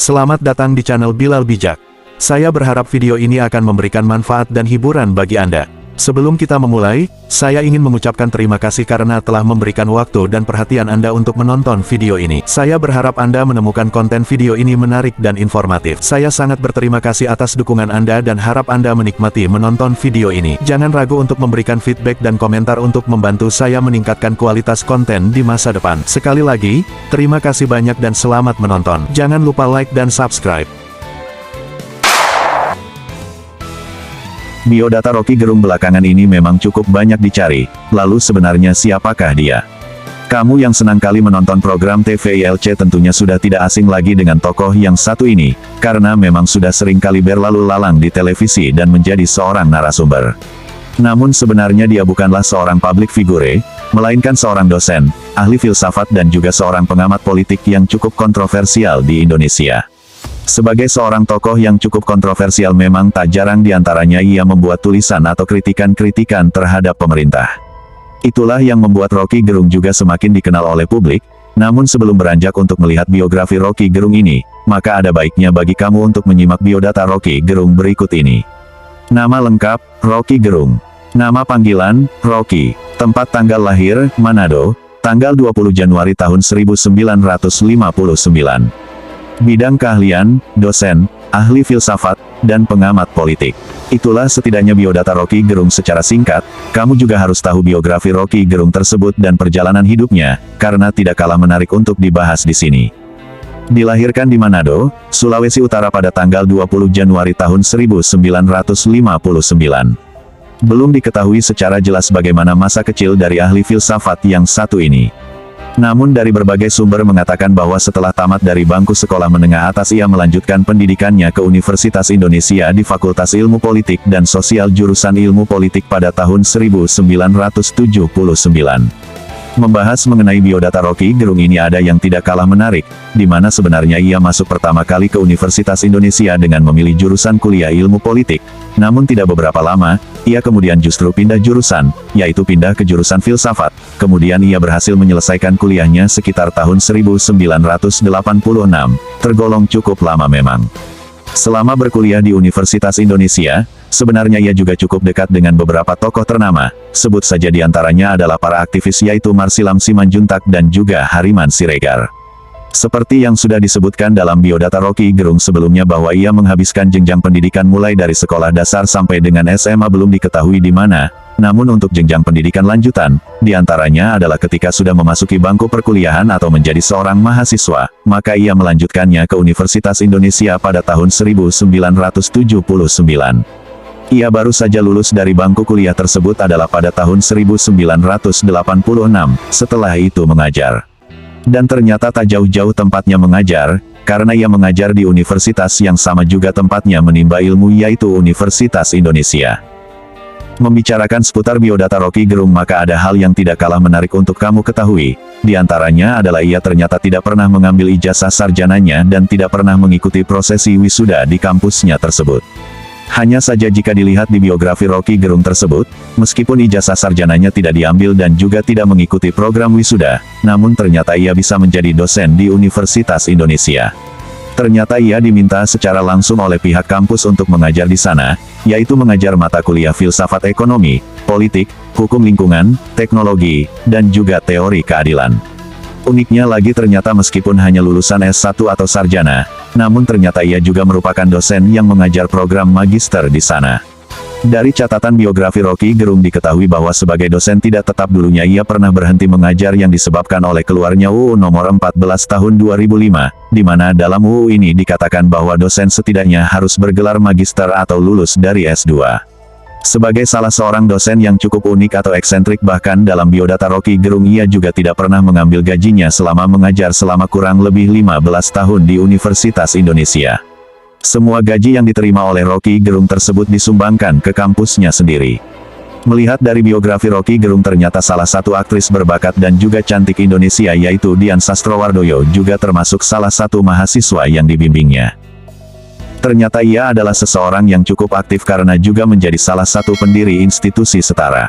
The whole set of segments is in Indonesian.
Selamat datang di channel Bilal Bijak. Saya berharap video ini akan memberikan manfaat dan hiburan bagi Anda. Sebelum kita memulai, saya ingin mengucapkan terima kasih karena telah memberikan waktu dan perhatian Anda untuk menonton video ini. Saya berharap Anda menemukan konten video ini menarik dan informatif. Saya sangat berterima kasih atas dukungan Anda dan harap Anda menikmati menonton video ini. Jangan ragu untuk memberikan feedback dan komentar untuk membantu saya meningkatkan kualitas konten di masa depan. Sekali lagi, terima kasih banyak dan selamat menonton. Jangan lupa like dan subscribe. Biodata Roky Gerung belakangan ini memang cukup banyak dicari, lalu sebenarnya siapakah dia? Kamu yang senang kali menonton program TV ILC tentunya sudah tidak asing lagi dengan tokoh yang satu ini, karena memang sudah sering kali berlalu lalang di televisi dan menjadi seorang narasumber. Namun sebenarnya dia bukanlah seorang public figure, melainkan seorang dosen, ahli filsafat dan juga seorang pengamat politik yang cukup kontroversial di Indonesia. Sebagai seorang tokoh yang cukup kontroversial memang tak jarang diantaranya ia membuat tulisan atau kritikan-kritikan terhadap pemerintah. Itulah yang membuat Roky Gerung juga semakin dikenal oleh publik, namun sebelum beranjak untuk melihat biografi Roky Gerung ini, maka ada baiknya bagi kamu untuk menyimak biodata Roky Gerung berikut ini. Nama lengkap, Roky Gerung. Nama panggilan, Roky. Tempat tanggal lahir, Manado, tanggal 20 Januari tahun 1959. Bidang keahlian, dosen, ahli filsafat, dan pengamat politik. Itulah setidaknya biodata Roky Gerung secara singkat. Kamu juga harus tahu biografi Roky Gerung tersebut dan perjalanan hidupnya, karena tidak kalah menarik untuk dibahas di sini. Dilahirkan di Manado, Sulawesi Utara pada tanggal 20 Januari tahun 1959. Belum diketahui secara jelas bagaimana masa kecil dari ahli filsafat yang satu ini. Namun dari berbagai sumber mengatakan bahwa setelah tamat dari bangku sekolah menengah atas ia melanjutkan pendidikannya ke Universitas Indonesia di Fakultas Ilmu Politik dan Sosial jurusan Ilmu Politik pada tahun 1979. Membahas mengenai biodata Roky Gerung ini ada yang tidak kalah menarik, di mana sebenarnya ia masuk pertama kali ke Universitas Indonesia dengan memilih jurusan kuliah Ilmu Politik. Namun tidak beberapa lama, ia kemudian justru pindah jurusan, yaitu pindah ke jurusan filsafat. Kemudian ia berhasil menyelesaikan kuliahnya sekitar tahun 1986, tergolong cukup lama memang. Selama berkuliah di Universitas Indonesia, sebenarnya ia juga cukup dekat dengan beberapa tokoh ternama, sebut saja diantaranya adalah para aktivis yaitu Marsilam Simanjuntak dan juga Hariman Siregar. Seperti yang sudah disebutkan dalam biodata Roky Gerung sebelumnya bahwa ia menghabiskan jenjang pendidikan mulai dari sekolah dasar sampai dengan SMA belum diketahui di mana, namun untuk jenjang pendidikan lanjutan, diantaranya adalah ketika sudah memasuki bangku perkuliahan atau menjadi seorang mahasiswa, maka ia melanjutkannya ke Universitas Indonesia pada tahun 1979. Ia baru saja lulus dari bangku kuliah tersebut adalah pada tahun 1986, setelah itu mengajar. Dan ternyata tak jauh-jauh tempatnya mengajar, karena ia mengajar di universitas yang sama juga tempatnya menimba ilmu yaitu Universitas Indonesia. Membicarakan seputar biodata Roky Gerung maka ada hal yang tidak kalah menarik untuk kamu ketahui, di antaranya adalah ia ternyata tidak pernah mengambil ijazah sarjananya dan tidak pernah mengikuti prosesi wisuda di kampusnya tersebut. Hanya saja jika dilihat di biografi Roky Gerung tersebut, meskipun ijazah sarjananya tidak diambil dan juga tidak mengikuti program wisuda, namun ternyata ia bisa menjadi dosen di Universitas Indonesia. Ternyata ia diminta secara langsung oleh pihak kampus untuk mengajar di sana, yaitu mengajar mata kuliah filsafat ekonomi, politik, hukum lingkungan, teknologi, dan juga teori keadilan. Uniknya lagi ternyata meskipun hanya lulusan S1 atau sarjana, namun ternyata ia juga merupakan dosen yang mengajar program magister di sana. Dari catatan biografi Roky Gerung diketahui bahwa sebagai dosen tidak tetap dulunya ia pernah berhenti mengajar yang disebabkan oleh keluarnya UU nomor 14 tahun 2005, di mana dalam UU ini dikatakan bahwa dosen setidaknya harus bergelar magister atau lulus dari S2. Sebagai salah seorang dosen yang cukup unik atau eksentrik bahkan dalam biodata Roky Gerung ia juga tidak pernah mengambil gajinya selama mengajar selama kurang lebih 15 tahun di Universitas Indonesia. Semua gaji yang diterima oleh Roky Gerung tersebut disumbangkan ke kampusnya sendiri. Melihat dari biografi Roky Gerung ternyata salah satu aktris berbakat dan juga cantik Indonesia yaitu Dian Sastrowardoyo juga termasuk salah satu mahasiswa yang dibimbingnya. Ternyata ia adalah seseorang yang cukup aktif karena juga menjadi salah satu pendiri institusi Setara.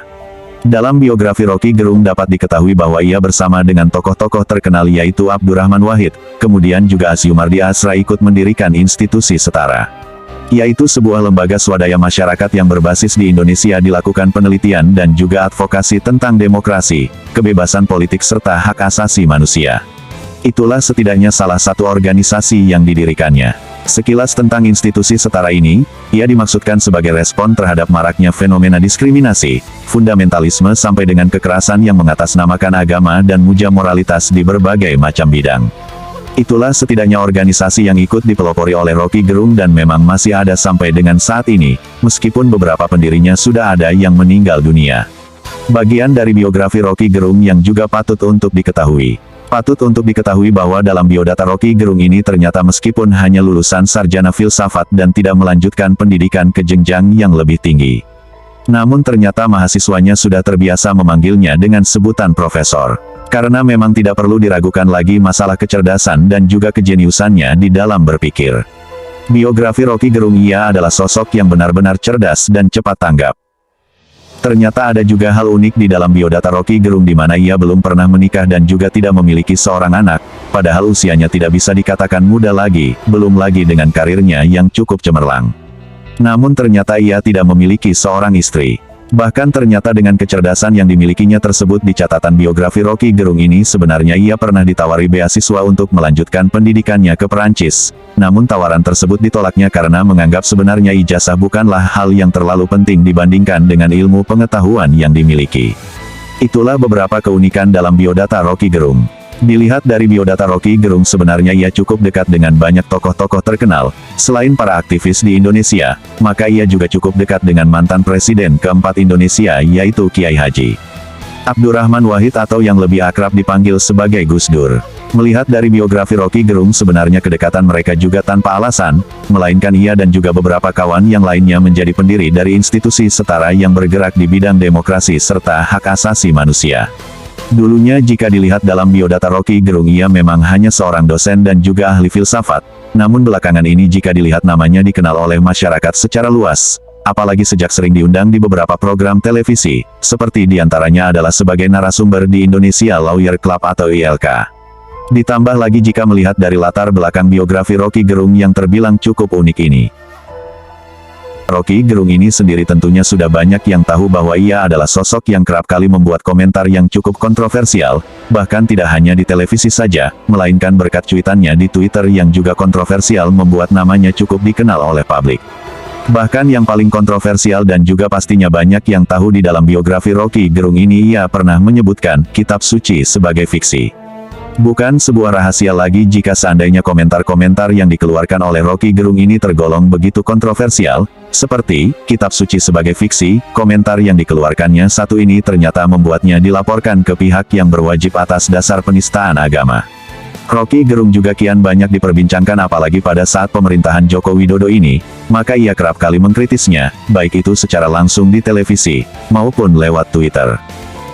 Dalam biografi Rocky Gerung dapat diketahui bahwa ia bersama dengan tokoh-tokoh terkenal yaitu Abdurrahman Wahid, kemudian juga Asyumardi Asra ikut mendirikan institusi Setara, yaitu sebuah lembaga swadaya masyarakat yang berbasis di Indonesia dilakukan penelitian dan juga advokasi tentang demokrasi, kebebasan politik serta hak asasi manusia. Itulah setidaknya salah satu organisasi yang didirikannya. Sekilas tentang institusi Setara ini, ia dimaksudkan sebagai respon terhadap maraknya fenomena diskriminasi, fundamentalisme sampai dengan kekerasan yang mengatasnamakan agama dan muja moralitas di berbagai macam bidang. Itulah setidaknya organisasi yang ikut dipelopori oleh Rocky Gerung dan memang masih ada sampai dengan saat ini, meskipun beberapa pendirinya sudah ada yang meninggal dunia. Bagian dari biografi Rocky Gerung yang juga patut untuk diketahui. Patut untuk diketahui bahwa dalam biodata Rocky Gerung ini ternyata meskipun hanya lulusan sarjana filsafat dan tidak melanjutkan pendidikan ke jenjang yang lebih tinggi, namun ternyata mahasiswanya sudah terbiasa memanggilnya dengan sebutan profesor. Karena memang tidak perlu diragukan lagi masalah kecerdasan dan juga kejeniusannya di dalam berpikir. Biografi Rocky Gerung, ia adalah sosok yang benar-benar cerdas dan cepat tanggap. Ternyata ada juga hal unik di dalam biodata Rocky Gerung di mana ia belum pernah menikah dan juga tidak memiliki seorang anak, padahal usianya tidak bisa dikatakan muda lagi, belum lagi dengan karirnya yang cukup cemerlang. Namun ternyata ia tidak memiliki seorang istri. Bahkan ternyata dengan kecerdasan yang dimilikinya tersebut di catatan biografi Rocky Gerung ini sebenarnya ia pernah ditawari beasiswa untuk melanjutkan pendidikannya ke Perancis. Namun tawaran tersebut ditolaknya karena menganggap sebenarnya ijazah bukanlah hal yang terlalu penting dibandingkan dengan ilmu pengetahuan yang dimiliki. Itulah beberapa keunikan dalam biodata Rocky Gerung. Dilihat dari biodata Rocky Gerung sebenarnya ia cukup dekat dengan banyak tokoh-tokoh terkenal. Selain para aktivis di Indonesia, maka ia juga cukup dekat dengan mantan presiden keempat Indonesia yaitu Kiai Haji Abdurrahman Wahid atau yang lebih akrab dipanggil sebagai Gus Dur. Melihat dari biografi Rocky Gerung sebenarnya kedekatan mereka juga tanpa alasan, melainkan ia dan juga beberapa kawan yang lainnya menjadi pendiri dari institusi Setara yang bergerak di bidang demokrasi serta hak asasi manusia. Dulunya jika dilihat dalam biodata Rocky Gerung ia memang hanya seorang dosen dan juga ahli filsafat, namun belakangan ini jika dilihat namanya dikenal oleh masyarakat secara luas, apalagi sejak sering diundang di beberapa program televisi, seperti diantaranya adalah sebagai narasumber di Indonesia Lawyer Club atau ILK. Ditambah lagi jika melihat dari latar belakang biografi Rocky Gerung yang terbilang cukup unik ini. Rocky Gerung ini sendiri tentunya sudah banyak yang tahu bahwa ia adalah sosok yang kerap kali membuat komentar yang cukup kontroversial, bahkan tidak hanya di televisi saja, melainkan berkat cuitannya di Twitter yang juga kontroversial membuat namanya cukup dikenal oleh publik. Bahkan yang paling kontroversial dan juga pastinya banyak yang tahu di dalam biografi Rocky Gerung ini ia pernah menyebutkan kitab suci sebagai fiksi. Bukan sebuah rahasia lagi jika seandainya komentar-komentar yang dikeluarkan oleh Rocky Gerung ini tergolong begitu kontroversial, seperti kitab suci sebagai fiksi, komentar yang dikeluarkannya satu ini ternyata membuatnya dilaporkan ke pihak yang berwajib atas dasar penistaan agama. Rocky Gerung juga kian banyak diperbincangkan apalagi pada saat pemerintahan Joko Widodo ini, maka ia kerap kali mengkritisnya, baik itu secara langsung di televisi, maupun lewat Twitter.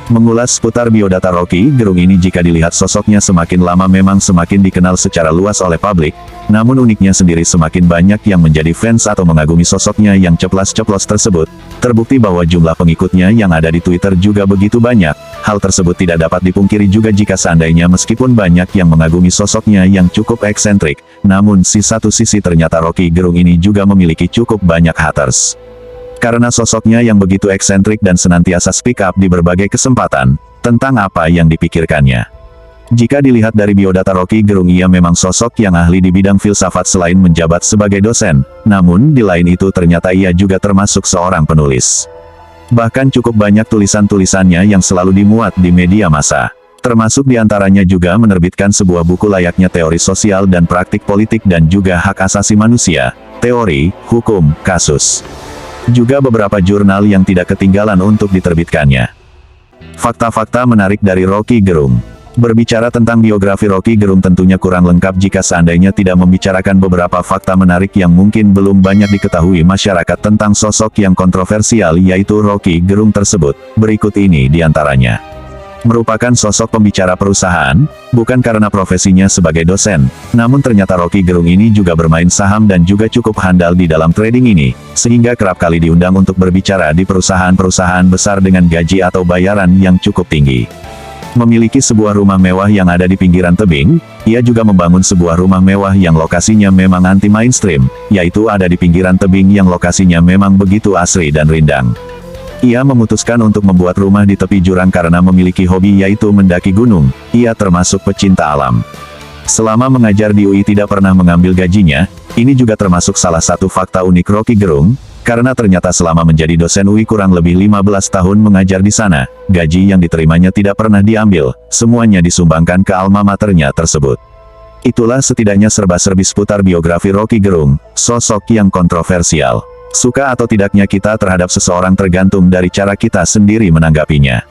Mengulas seputar biodata Rocky Gerung ini jika dilihat sosoknya semakin lama memang semakin dikenal secara luas oleh publik, namun uniknya sendiri semakin banyak yang menjadi fans atau mengagumi sosoknya yang ceplas-ceplos tersebut, terbukti bahwa jumlah pengikutnya yang ada di Twitter juga begitu banyak. Hal tersebut tidak dapat dipungkiri juga jika seandainya meskipun banyak yang mengagumi sosoknya yang cukup eksentrik, namun di satu sisi ternyata Rocky Gerung ini juga memiliki cukup banyak haters. Karena sosoknya yang begitu eksentrik dan senantiasa speak up di berbagai kesempatan, tentang apa yang dipikirkannya. Jika dilihat dari biodata Rocky Gerung ia memang sosok yang ahli di bidang filsafat selain menjabat sebagai dosen, namun di lain itu ternyata ia juga termasuk seorang penulis. Bahkan cukup banyak tulisan-tulisannya yang selalu dimuat di media massa. Termasuk diantaranya juga menerbitkan sebuah buku layaknya teori sosial dan praktik politik dan juga hak asasi manusia, teori, hukum, kasus. Juga beberapa jurnal yang tidak ketinggalan untuk diterbitkannya. Fakta-fakta menarik dari Rocky Gerung. Berbicara tentang biografi Rocky Gerung tentunya kurang lengkap jika seandainya tidak membicarakan beberapa fakta menarik yang mungkin belum banyak diketahui masyarakat tentang sosok yang kontroversial yaitu Rocky Gerung tersebut. Berikut ini diantaranya. merupakan sosok pembicara perusahaan, bukan karena profesinya sebagai dosen. Namun ternyata Rocky Gerung ini juga bermain saham dan juga cukup handal di dalam trading ini, sehingga kerap kali diundang untuk berbicara di perusahaan-perusahaan besar dengan gaji atau bayaran yang cukup tinggi. Memiliki sebuah rumah mewah yang ada di pinggiran tebing, ia juga membangun sebuah rumah mewah yang lokasinya memang anti mainstream, yaitu ada di pinggiran tebing yang lokasinya memang begitu asri dan rindang. Ia memutuskan untuk membuat rumah di tepi jurang karena memiliki hobi yaitu mendaki gunung. Ia termasuk pecinta alam. Selama mengajar di UI tidak pernah mengambil gajinya, ini juga termasuk salah satu fakta unik Rocky Gerung, karena ternyata selama menjadi dosen UI kurang lebih 15 tahun mengajar di sana, gaji yang diterimanya tidak pernah diambil, semuanya disumbangkan ke alma maternya tersebut. Itulah setidaknya serba-serbi seputar biografi Rocky Gerung, sosok yang kontroversial. Suka atau tidaknya kita terhadap seseorang tergantung dari cara kita sendiri menanggapinya.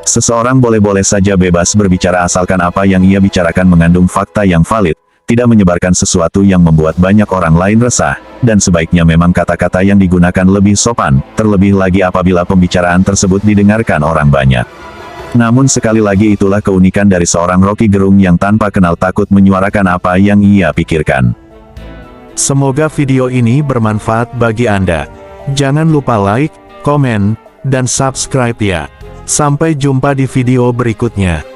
Seseorang boleh-boleh saja bebas berbicara asalkan apa yang ia bicarakan mengandung fakta yang valid, tidak menyebarkan sesuatu yang membuat banyak orang lain resah, dan sebaiknya memang kata-kata yang digunakan lebih sopan, terlebih lagi apabila pembicaraan tersebut didengarkan orang banyak. Namun sekali lagi itulah keunikan dari seorang Rocky Gerung yang tanpa kenal takut menyuarakan apa yang ia pikirkan. Semoga video ini bermanfaat bagi Anda. Jangan lupa like, komen, dan subscribe ya. Sampai jumpa di video berikutnya.